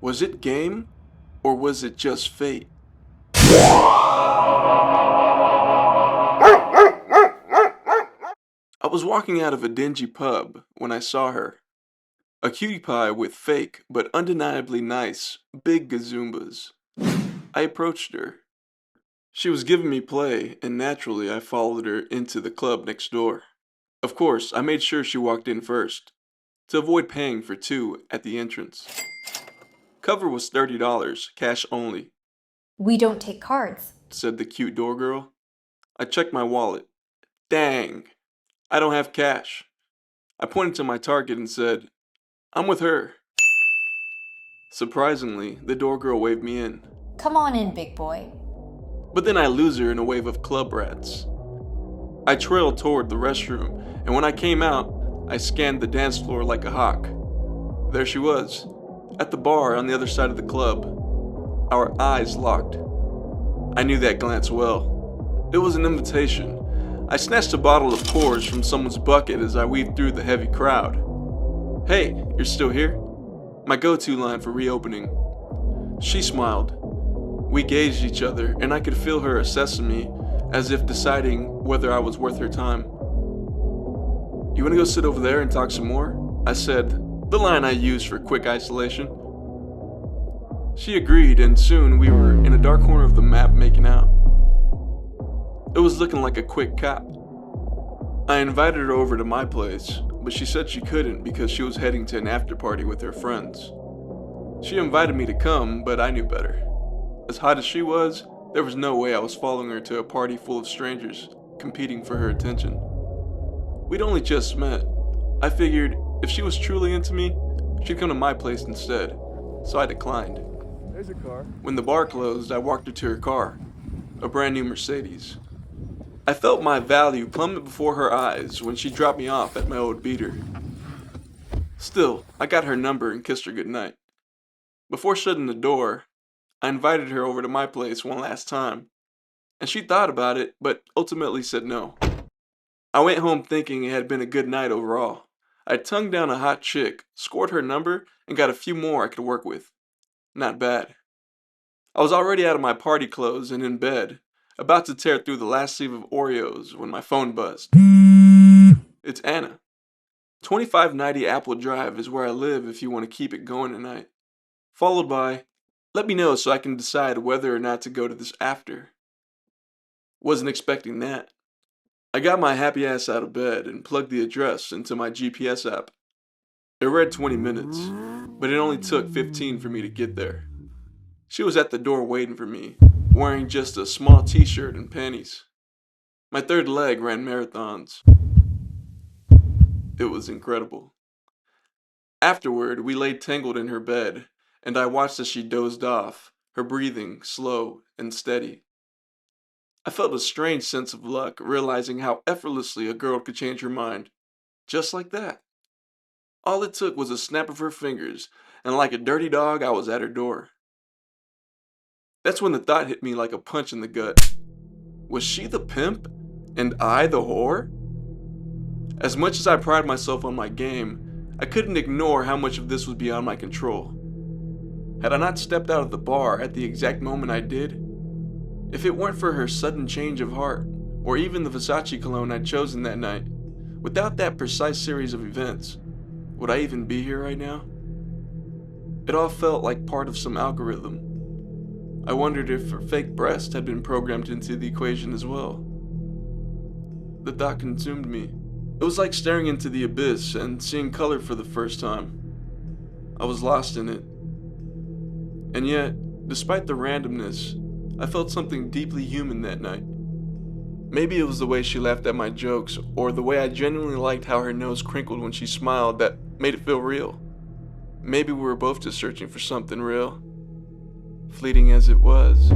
Was it game, or was it just fate? I was walking out of a dingy pub when I saw her. A cutie pie with fake, but undeniably nice, big gazoombas. I approached her. She was giving me play, and naturally I followed her into the club next door. Of course, I made sure she walked in first, to avoid paying for two at the entrance. Cover was $30, cash only, We don't take cards. said the cute door girl. I checked my wallet. Dang, I don't have cash. I pointed to my target and said, I'm with her. Surprisingly, the door girl waved me in. Come on in, big boy. But then I lose her in a wave of club rats. I trailed toward the restroom, and when I came out, I scanned the dance floor like a hawk. There she was, at the bar on the other side of the club. Our eyes locked. I knew that glance well. It was an invitation. I snatched a bottle of Coors from someone's bucket as I weaved through the heavy crowd. Hey, you're still here? My go-to line for reopening. She smiled. We gazed each other, and I could feel her assessing me, as if deciding whether I was worth her time. You want to go sit over there and talk some more? I said, the line I used for quick isolation. She agreed, and soon we were in a dark corner of the map making out. It was looking like a quick cop. I invited her over to my place, but she said she couldn't because she was heading to an after party with her friends. She invited me to come, but I knew better. As hot as she was, there was no way I was following her to a party full of strangers, competing for her attention. We'd only just met. I figured if she was truly into me, she'd come to my place instead, so I declined. There's your car. When the bar closed, I walked her to her car, a brand new Mercedes. I felt my value plummet before her eyes when she dropped me off at my old beater. Still, I got her number and kissed her goodnight. Before shutting the door, I invited her over to my place one last time, and she thought about it, but ultimately said no. I went home thinking it had been a good night overall. I tongued down a hot chick, scored her number, and got a few more I could work with. Not bad. I was already out of my party clothes and in bed, about to tear through the last sleeve of Oreos when my phone buzzed. It's Anna. 2590 Apple Drive is where I live if you want to keep it going tonight. Followed by, let me know so I can decide whether or not to go to this after. Wasn't expecting that. I got my happy ass out of bed and plugged the address into my GPS app. It read 20 minutes, but it only took 15 for me to get there. She was at the door waiting for me, wearing just a small t-shirt and panties. My third leg ran marathons. It was incredible. Afterward, we lay tangled in her bed, and I watched as she dozed off, her breathing slow and steady. I felt a strange sense of luck, realizing how effortlessly a girl could change her mind. Just like that. All it took was a snap of her fingers, and like a dirty dog, I was at her door. That's when the thought hit me like a punch in the gut. Was she the pimp, and I the whore? As much as I pride myself on my game, I couldn't ignore how much of this was beyond my control. Had I not stepped out of the bar at the exact moment I did, if it weren't for her sudden change of heart, or even the Versace cologne I'd chosen that night, without that precise series of events, would I even be here right now? It all felt like part of some algorithm. I wondered if her fake breast had been programmed into the equation as well. The thought consumed me. It was like staring into the abyss and seeing color for the first time. I was lost in it. And yet, despite the randomness, I felt something deeply human that night. Maybe it was the way she laughed at my jokes, or the way I genuinely liked how her nose crinkled when she smiled that made it feel real. Maybe we were both just searching for something real, fleeting as it was.